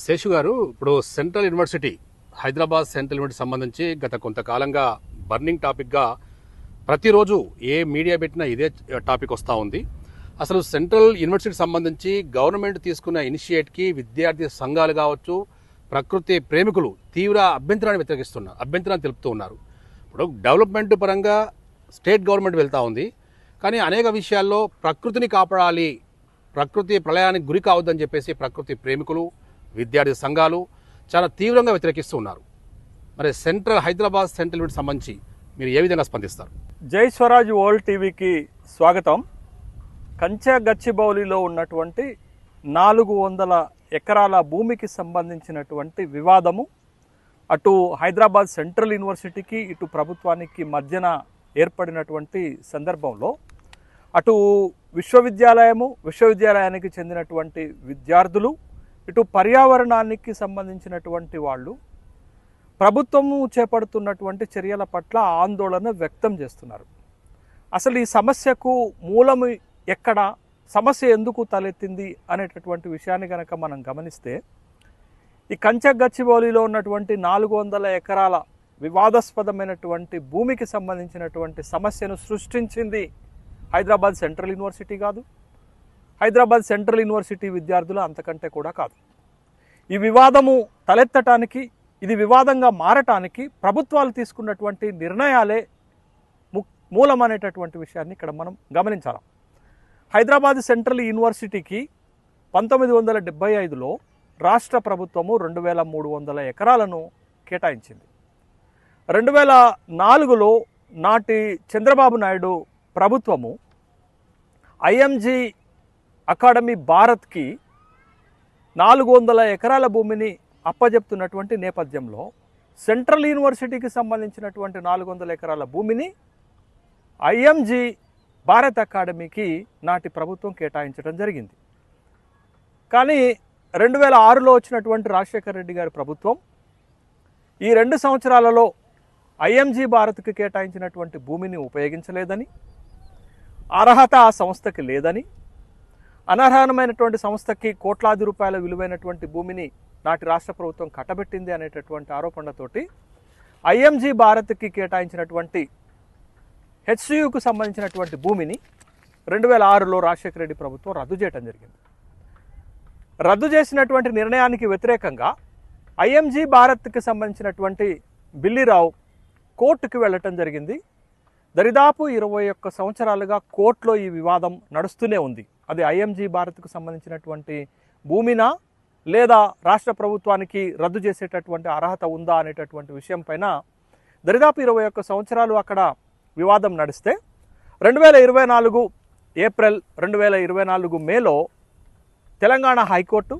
శేషు గారు, ఇప్పుడు central university Hyderabad central university సంబంధించి గత కొంతకాలంగా బర్నింగ్ టాపిక్గా ప్రతిరోజు ఏ మీడియా పెట్టినా ఇదే టాపిక్ వస్తూ ఉంది. అసలు సెంట్రల్ యూనివర్సిటీ సంబంధించి గవర్నమెంట్ తీసుకున్న ఇనిషియేట్కి విద్యార్థి సంఘాలు కావచ్చు, ప్రకృతి ప్రేమికులు తీవ్ర అభ్యంతరాన్ని తెలుపుతూ ఉన్నారు. ఇప్పుడు డెవలప్మెంట్ పరంగా స్టేట్ గవర్నమెంట్ వెళ్తూ ఉంది, కానీ అనేక విషయాల్లో ప్రకృతిని కాపాడాలి, ప్రకృతి ప్రళయానికి గురి కావద్దని చెప్పేసి ప్రకృతి ప్రేమికులు, విద్యార్థి సంఘాలు చాలా తీవ్రంగా వ్యతిరేకిస్తూ ఉన్నారు. మరి హైదరాబాద్ సెంట్రల్ యూనివర్సిటీ సంబంధించి మీరు ఏ విధంగా స్పందిస్తారు? జై స్వరాజ్ వరల్డ్ టీవీకి స్వాగతం. కంచె గచ్చిబౌలిలో ఉన్నటువంటి 400 ఎకరాల భూమికి సంబంధించినటువంటి వివాదము అటు హైదరాబాద్ సెంట్రల్ యూనివర్సిటీకి ఇటు ప్రభుత్వానికి మధ్యన ఏర్పడినటువంటి సందర్భంలో అటు విశ్వవిద్యాలయానికి చెందినటువంటి విద్యార్థులు, ఇటు పర్యావరణానికి సంబంధించినటువంటి వాళ్ళు ప్రభుత్వము చేపడుతున్నటువంటి చర్యల పట్ల ఆందోళన వ్యక్తం చేస్తున్నారు. అసలు ఈ సమస్యకు మూలము ఎక్కడ, సమస్య ఎందుకు తలెత్తింది అనేటటువంటి విషయాన్ని కనుక మనం గమనిస్తే, ఈ కంచె గచ్చిబౌలిలో ఉన్నటువంటి 400 ఎకరాల వివాదాస్పదమైనటువంటి భూమికి సంబంధించినటువంటి సమస్యను సృష్టించింది హైదరాబాద్ సెంట్రల్ యూనివర్సిటీ కాదు, హైదరాబాద్ సెంట్రల్ యూనివర్సిటీ విద్యార్థులు అంతకంటే కూడా కాదు. ఈ వివాదము తలెత్తటానికి, ఇది వివాదంగా మారటానికి ప్రభుత్వాలు తీసుకున్నటువంటి నిర్ణయాలే మూలమనేటటువంటి విషయాన్ని ఇక్కడ మనం గమనించాలి. హైదరాబాద్ సెంట్రల్ యూనివర్సిటీకి 1975లో రాష్ట్ర ప్రభుత్వము 2300 ఎకరాలను కేటాయించింది. 2004లో నాటి చంద్రబాబు నాయుడు ప్రభుత్వము ఐఎంజీ అకాడమీ భారత్కి 400 ఎకరాల భూమిని అప్పజెప్తున్నటువంటి నేపథ్యంలో సెంట్రల్ యూనివర్సిటీకి సంబంధించినటువంటి 400 ఎకరాల భూమిని ఐఎంజీ భారత్ అకాడమీకి నాటి ప్రభుత్వం కేటాయించడం జరిగింది. కానీ 2006లో వచ్చినటువంటి రాజశేఖర రెడ్డి గారి ప్రభుత్వం ఈ 2 సంవత్సరాలలో ఐఎంజీ భారత్కి కేటాయించినటువంటి భూమిని ఉపయోగించలేదని, అర్హత ఆ సంస్థకి లేదని, అనర్హమైనటువంటి సంస్థకి కోట్లాది రూపాయల విలువైనటువంటి భూమిని నాటి రాష్ట్ర ప్రభుత్వం కట్టబెట్టింది అనేటటువంటి ఆరోపణలతోటి ఐఎంజీ భారత్కి కేటాయించినటువంటి హెచ్సియుకు సంబంధించినటువంటి భూమిని 2006లో రాజశేఖర రెడ్డి ప్రభుత్వం రద్దు చేయడం జరిగింది. రద్దు చేసినటువంటి నిర్ణయానికి వ్యతిరేకంగా ఐఎంజీ భారత్కి సంబంధించినటువంటి బిల్లిరావు కోర్టుకి వెళ్ళటం జరిగింది. దరిదాపు 21 సంవత్సరాలుగా కోర్టులో ఈ వివాదం నడుస్తూనే ఉంది. అది ఐఎంజీ భారత్కు సంబంధించినటువంటి భూమినా లేదా రాష్ట్ర ప్రభుత్వానికి రద్దు చేసేటటువంటి అర్హత ఉందా అనేటటువంటి విషయం పైన దరిదాపు 21 సంవత్సరాలు అక్కడ వివాదం నడిస్తే 2024 ఏప్రిల్ 2024 మేలో తెలంగాణ హైకోర్టు,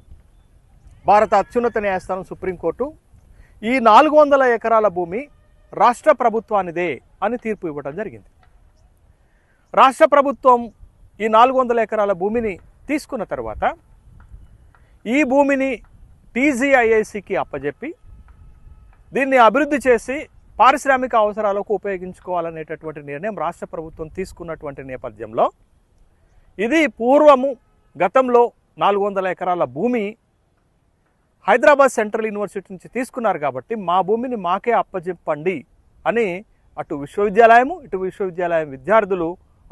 భారత అత్యున్నత న్యాయస్థానం సుప్రీంకోర్టు ఈ 400 ఎకరాల భూమి రాష్ట్ర ప్రభుత్వానిదే అని తీర్పు ఇవ్వడం జరిగింది. రాష్ట్ర ప్రభుత్వం ఈ 400 ఎకరాల భూమిని తీసుకున్న తర్వాత ఈ భూమిని టీజీఐఐసికి అప్పజెప్పి దీన్ని అభివృద్ధి చేసి పారిశ్రామిక అవసరాలకు ఉపయోగించుకోవాలనేటటువంటి నిర్ణయం రాష్ట్ర ప్రభుత్వం తీసుకున్నటువంటి నేపథ్యంలో ఇది గతంలో 400 ఎకరాల భూమి హైదరాబాద్ సెంట్రల్ యూనివర్సిటీ నుంచి తీసుకున్నారు కాబట్టి మా భూమిని మాకే అప్పజెప్పండి అని అటు విశ్వవిద్యాలయము ఇటు విశ్వవిద్యాలయం విద్యార్థులు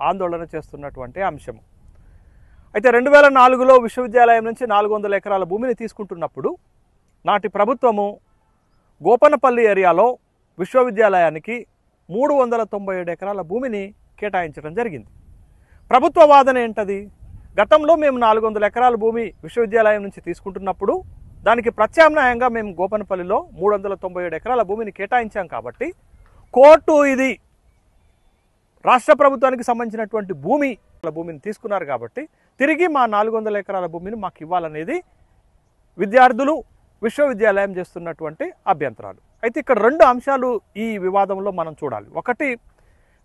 ఆందోళన చేస్తున్నటువంటి అంశము. అయితే 2004లో విశ్వవిద్యాలయం నుంచి 400 ఎకరాల భూమిని తీసుకుంటున్నప్పుడు నాటి ప్రభుత్వము గోపనపల్లి ఏరియాలో విశ్వవిద్యాలయానికి 397 ఎకరాల భూమిని కేటాయించడం జరిగింది. ప్రభుత్వ వాదన ఏంటది? గతంలో మేము 400 ఎకరాల భూమి విశ్వవిద్యాలయం నుంచి తీసుకుంటున్నప్పుడు దానికి ప్రత్యామ్నాయంగా మేము గోపనపల్లిలో 397 ఎకరాల భూమిని కేటాయించాం కాబట్టి కోర్టు ఇది రాష్ట్ర ప్రభుత్వానికి సంబంధించినటువంటి భూమిని తీసుకున్నారు కాబట్టి తిరిగి మా 400 ఎకరాల భూమిని మాకు ఇవ్వాలనేది విద్యార్థులు, విశ్వవిద్యాలయం చేస్తున్నటువంటి అభ్యంతరాలు. అయితే ఇక్కడ 2 అంశాలు ఈ వివాదంలో మనం చూడాలి. ఒకటి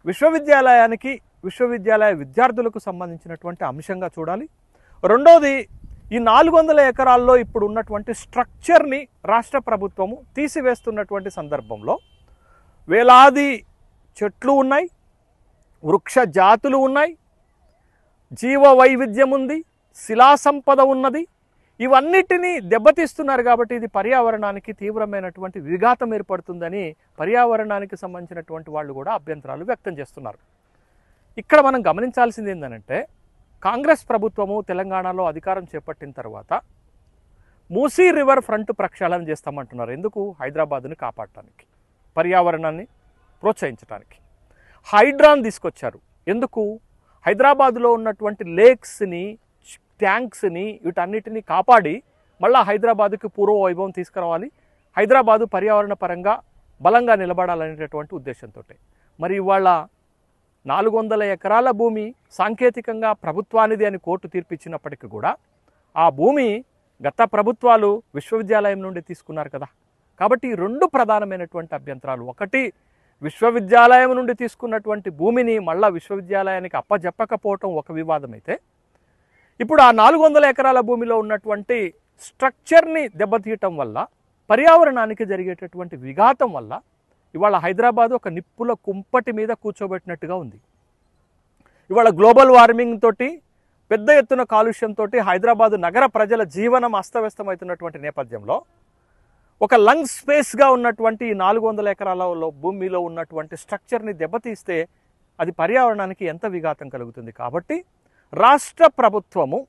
విశ్వవిద్యాలయానికి, విశ్వవిద్యాలయ విద్యార్థులకు సంబంధించినటువంటి అంశంగా చూడాలి. రెండోది ఈ 400 ఎకరాల్లో ఇప్పుడు ఉన్నటువంటి స్ట్రక్చర్ని రాష్ట్ర ప్రభుత్వము తీసివేస్తున్నటువంటి సందర్భంలో వేలాది చెట్లు ఉన్నాయి, వృక్ష జాతులు ఉన్నాయి, జీవ వైవిధ్యం ఉంది, శిలా సంపద ఉన్నది. ఇవన్నిటినీ దెబ్బతీస్తున్నారు కాబట్టి ఇది పర్యావరణానికి తీవ్రమైనటువంటి విఘాతం ఏర్పడుతుందని పర్యావరణానికి సంబంధించినటువంటి వాళ్ళు కూడా అభ్యంతరాలు వ్యక్తం చేస్తున్నారు. ఇక్కడ మనం గమనించాల్సింది ఏంటంటే కాంగ్రెస్ ప్రభుత్వము తెలంగాణలో అధికారం చేపట్టిన తర్వాత మూసీ రివర్ ఫ్రంట్ ప్రక్షాళన చేస్తామంటున్నారు. ఎందుకు? హైదరాబాద్ని కాపాడటానికి, పర్యావరణాన్ని ప్రోత్సహించడానికి. హైడ్రాన్ తీసుకొచ్చారు. ఎందుకు? హైదరాబాద్లో ఉన్నటువంటి లేక్స్ని, ట్యాంక్స్ని, వీటన్నిటిని కాపాడి మళ్ళీ హైదరాబాద్కి పూర్వ వైభవం తీసుకురావాలి, హైదరాబాదు పర్యావరణ పరంగా బలంగా నిలబడాలనేటటువంటి ఉద్దేశంతో. మరి ఇవాళ 400 ఎకరాల భూమి సాంకేతికంగా ప్రభుత్వానిది అని కోర్టు తీర్పిచ్చినప్పటికీ కూడా ఆ భూమి గత ప్రభుత్వాలు విశ్వవిద్యాలయం నుండి తీసుకున్నారు కదా. కాబట్టి ఈ రెండు ప్రధానమైనటువంటి అభ్యంతరాలు. ఒకటి, విశ్వవిద్యాలయం నుండి తీసుకున్నటువంటి భూమిని మళ్ళా విశ్వవిద్యాలయానికి అప్పజెప్పకపోవటం ఒక వివాదం అయితే, ఇప్పుడు ఆ 400 ఎకరాల భూమిలో ఉన్నటువంటి స్ట్రక్చర్ని దెబ్బతీయటం వల్ల, పర్యావరణానికి జరిగేటటువంటి విఘాతం వల్ల ఇవాళ హైదరాబాద్ ఒక నిప్పుల కుంపటి మీద కూర్చోబెట్టినట్టుగా ఉంది. ఇవాళ గ్లోబల్ వార్మింగ్ తోటి, పెద్ద ఎత్తున కాలుష్యంతో హైదరాబాదు నగర ప్రజల జీవనం అస్తవ్యస్తమవుతున్నటువంటి నేపథ్యంలో ఒక లంగ్ స్పేస్గా ఉన్నటువంటి 400 ఎకరాల భూమిలో ఉన్నటువంటి స్ట్రక్చర్ని దెబ్బతీస్తే అది పర్యావరణానికి ఎంత విఘాతం కలుగుతుంది. కాబట్టి రాష్ట్ర ప్రభుత్వము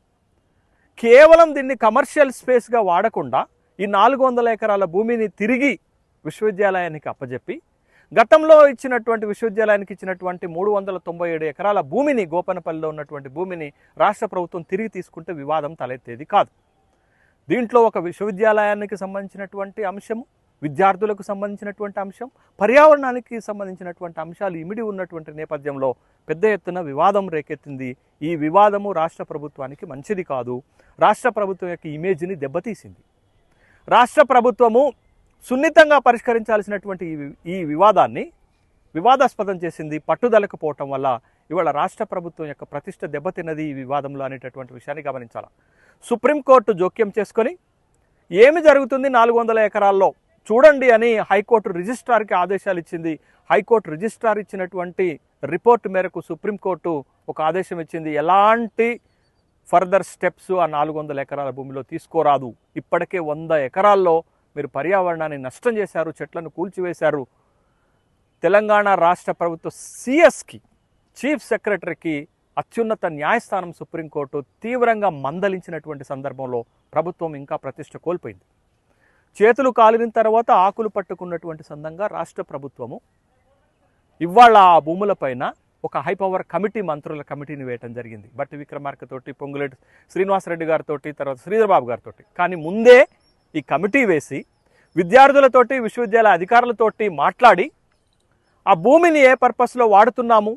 కేవలం దీన్ని కమర్షియల్ స్పేస్గా వాడకుండా ఈ 400 ఎకరాల భూమిని తిరిగి విశ్వవిద్యాలయానికి అప్పజెప్పి, గతంలో ఇచ్చినటువంటి విశ్వవిద్యాలయానికి ఇచ్చినటువంటి 397 ఎకరాల భూమిని, గోపనపల్లిలో ఉన్నటువంటి భూమిని రాష్ట్ర ప్రభుత్వం తిరిగి తీసుకుంటే వివాదం తలెత్తేది కాదు. దీంట్లో ఒక విశ్వవిద్యాలయానికి సంబంధించినటువంటి అంశము, విద్యార్థులకు సంబంధించినటువంటి అంశం, పర్యావరణానికి సంబంధించినటువంటి అంశాలు ఇమిడి ఉన్నటువంటి నేపథ్యంలో పెద్ద ఎత్తున వివాదం రేకెత్తింది. ఈ వివాదము రాష్ట్ర ప్రభుత్వానికి మంచిది కాదు. రాష్ట్ర ప్రభుత్వం యొక్క ఇమేజ్ని దెబ్బతీసింది. రాష్ట్ర ప్రభుత్వము సున్నితంగా పరిష్కరించాల్సినటువంటి ఈ వివాదాన్ని వివాదాస్పదం చేసింది. పట్టుదలకు పోవటం వల్ల ఇవాళ రాష్ట్ర ప్రభుత్వం యొక్క ప్రతిష్ట దెబ్బతిన్నది ఈ వివాదంలో అనేటటువంటి విషయాన్ని గమనించాలి. సుప్రీంకోర్టు జోక్యం చేసుకొని ఏమి జరుగుతుంది 400 ఎకరాల్లో చూడండి అని హైకోర్టు రిజిస్ట్రార్కి ఆదేశాలు ఇచ్చింది. హైకోర్టు రిజిస్ట్రార్ ఇచ్చినటువంటి రిపోర్ట్ మేరకు సుప్రీంకోర్టు ఒక ఆదేశం ఇచ్చింది. ఎలాంటి ఫర్దర్ స్టెప్స్ ఆ 400 ఎకరాల భూమిలో తీసుకోరాదు. ఇప్పటికే 100 ఎకరాల్లో మీరు పర్యావరణాన్ని నష్టం చేశారు, చెట్లను కూల్చివేశారు. తెలంగాణ రాష్ట్ర ప్రభుత్వ సిఎస్కి, చీఫ్ సెక్రటరీకి అత్యున్నత న్యాయస్థానం సుప్రీంకోర్టు తీవ్రంగా మందలించినటువంటి సందర్భంలో ప్రభుత్వం ఇంకా ప్రతిష్ట కోల్పోయింది. చేతులు కాలిన తర్వాత ఆకులు పట్టుకున్నటువంటి సందర్భంగా రాష్ట్ర ప్రభుత్వము ఇవాళ ఆ భూములపైన ఒక హైపవర్ కమిటీ, మంత్రుల కమిటీని వేయటం జరిగింది. బట్టి విక్రమార్కతోటి, పొంగులేటి శ్రీనివాసరెడ్డి గారితో, తర్వాత శ్రీధర్బాబు గారితో. కానీ ముందే ఈ కమిటీ వేసి విద్యార్థులతోటి, విశ్వవిద్యాలయ అధికారులతోటి మాట్లాడి ఆ భూమిని ఏ పర్పస్లో వాడుతున్నాము,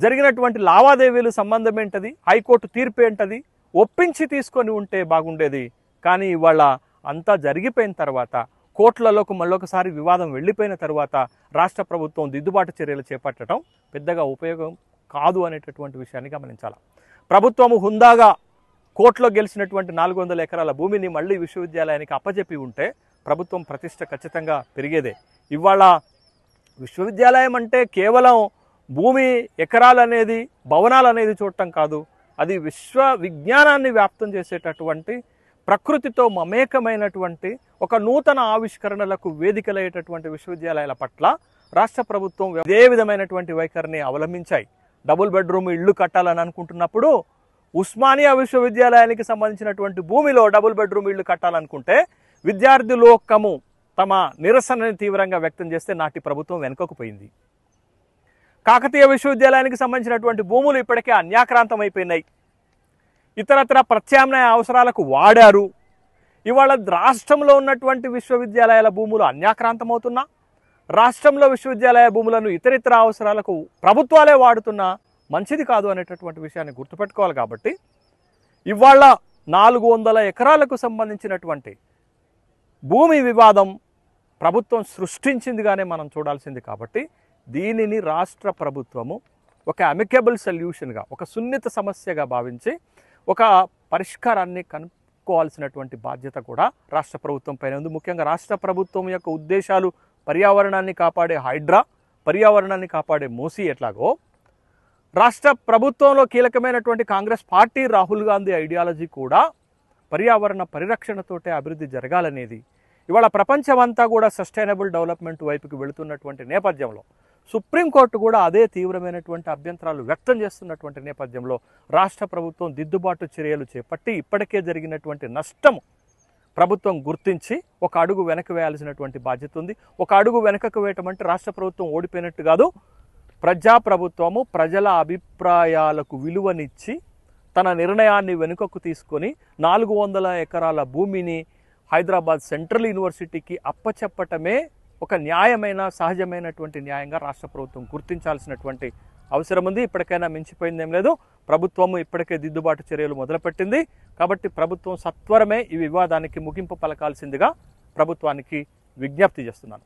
జరిగినటువంటి లావాదేవీలు సంబంధం ఏంటది, హైకోర్టు తీర్పు ఏంటది ఒప్పించి తీసుకొని ఉంటే బాగుండేది. కానీ ఇవాళ అంతా జరిగిపోయిన తర్వాత, కోర్టులలోకి మళ్ళొకసారి వివాదం వెళ్ళిపోయిన తర్వాత రాష్ట్ర ప్రభుత్వం దిద్దుబాటు చర్యలు చేపట్టడం పెద్దగా ఉపయోగం కాదు అనేటటువంటి విషయాన్ని గమనించాలి. ప్రభుత్వము హుందాగా కోర్టులో గెలిచినటువంటి 400 ఎకరాల భూమిని మళ్ళీ విశ్వవిద్యాలయానికి అప్పచెప్పి ఉంటే ప్రభుత్వం ప్రతిష్ట ఖచ్చితంగా పెరిగేదే. ఇవాళ విశ్వవిద్యాలయం అంటే కేవలం భూమి, ఎకరాలు అనేది, భవనాలు అనేది చూడటం కాదు. అది విజ్ఞానాన్ని వ్యాప్తం చేసేటటువంటి, ప్రకృతితో మమేకమైనటువంటి, ఒక నూతన ఆవిష్కరణలకు వేదికలయ్యేటటువంటి విశ్వవిద్యాలయాల పట్ల రాష్ట్ర ప్రభుత్వం ఇదే విధమైనటువంటి వైఖరిని అవలంబించాయి. డబుల్ బెడ్రూమ్ ఇళ్ళు కట్టాలని అనుకుంటున్నప్పుడు ఉస్మానియా విశ్వవిద్యాలయానికి సంబంధించినటువంటి భూమిలో డబుల్ బెడ్రూమ్ ఇళ్ళు కట్టాలనుకుంటే విద్యార్థి లోకము తమ నిరసనని తీవ్రంగా వ్యక్తం చేస్తే నాటి ప్రభుత్వం వెనుకకు పోయింది. కాకతీయ విశ్వవిద్యాలయానికి సంబంధించినటువంటి భూములు ఇప్పటికే అన్యాక్రాంతం అయిపోయినాయి. ఇతరత్ర ప్రత్యామ్నాయ అవసరాలకు వాడారు. ఇవాళ రాష్ట్రంలో ఉన్నటువంటి విశ్వవిద్యాలయాల భూములు అన్యాక్రాంతమవుతున్నా, రాష్ట్రంలో విశ్వవిద్యాలయ భూములను ఇతరితర అవసరాలకు ప్రభుత్వాలే వాడుతున్నా మంచిది కాదు అనేటటువంటి విషయాన్ని గుర్తుపెట్టుకోవాలి. కాబట్టి ఇవాళ 400 ఎకరాలకు సంబంధించినటువంటి భూమి వివాదం ప్రభుత్వం సృష్టించిందిగానే మనం చూడాల్సింది. కాబట్టి దీనిని రాష్ట్ర ప్రభుత్వము ఒక అమికబుల్ సొల్యూషన్గా, ఒక సున్నిత సమస్యగా భావించి ఒక పరిష్కారాన్ని కనుక్కోవాల్సినటువంటి బాధ్యత కూడా రాష్ట్ర ప్రభుత్వం పైన ఉంది. ముఖ్యంగా రాష్ట్ర ప్రభుత్వం యొక్క ఉద్దేశాలు పర్యావరణాన్ని కాపాడే హైడ్రా, పర్యావరణాన్ని కాపాడే మూసీ ఎట్లాగో, రాష్ట్ర ప్రభుత్వంలో కీలకమైనటువంటి కాంగ్రెస్ పార్టీ, రాహుల్ గాంధీ ఐడియాలజీ కూడా పర్యావరణ పరిరక్షణతోటే అభివృద్ధి జరగాలనేది, ఇవాళ ప్రపంచమంతా కూడా సస్టైనబుల్ డెవలప్మెంట్ వైపుకి వెళుతున్నటువంటి నేపథ్యంలో సుప్రీంకోర్టు కూడా అదే తీవ్రమైనటువంటి అభ్యంతరాలు వ్యక్తం చేస్తున్నటువంటి నేపథ్యంలో రాష్ట్ర ప్రభుత్వం దిద్దుబాటు చర్యలు చేపట్టి ఇప్పటికే జరిగినటువంటి నష్టము ప్రభుత్వం గుర్తించి ఒక అడుగు వెనక్కి వేయాల్సినటువంటి బాధ్యత ఉంది. ఒక అడుగు వెనకకు వేయటం అంటే రాష్ట్ర ప్రభుత్వం ఓడిపోయినట్టు కాదు. ప్రజాప్రభుత్వము ప్రజల అభిప్రాయాలకు విలువనిచ్చి తన నిర్ణయాన్ని వెనుకకు తీసుకొని 400 ఎకరాల భూమిని హైదరాబాద్ సెంట్రల్ యూనివర్సిటీకి అప్పచెప్పటమే ఒక న్యాయమైన సహజమైనటువంటి న్యాయంగా రాష్ట్ర ప్రభుత్వం గుర్తించాల్సినటువంటి అవసరం ఉంది. ఇప్పటికైనా మించిపోయిందేం లేదు. ప్రభుత్వము ఇప్పటికే దిద్దుబాటు చర్యలు మొదలుపెట్టింది. కాబట్టి ప్రభుత్వం సత్వరమే ఈ వివాదానికి ముగింపు పలకాల్సిందిగా ప్రభుత్వానికి విజ్ఞప్తి చేస్తున్నాను.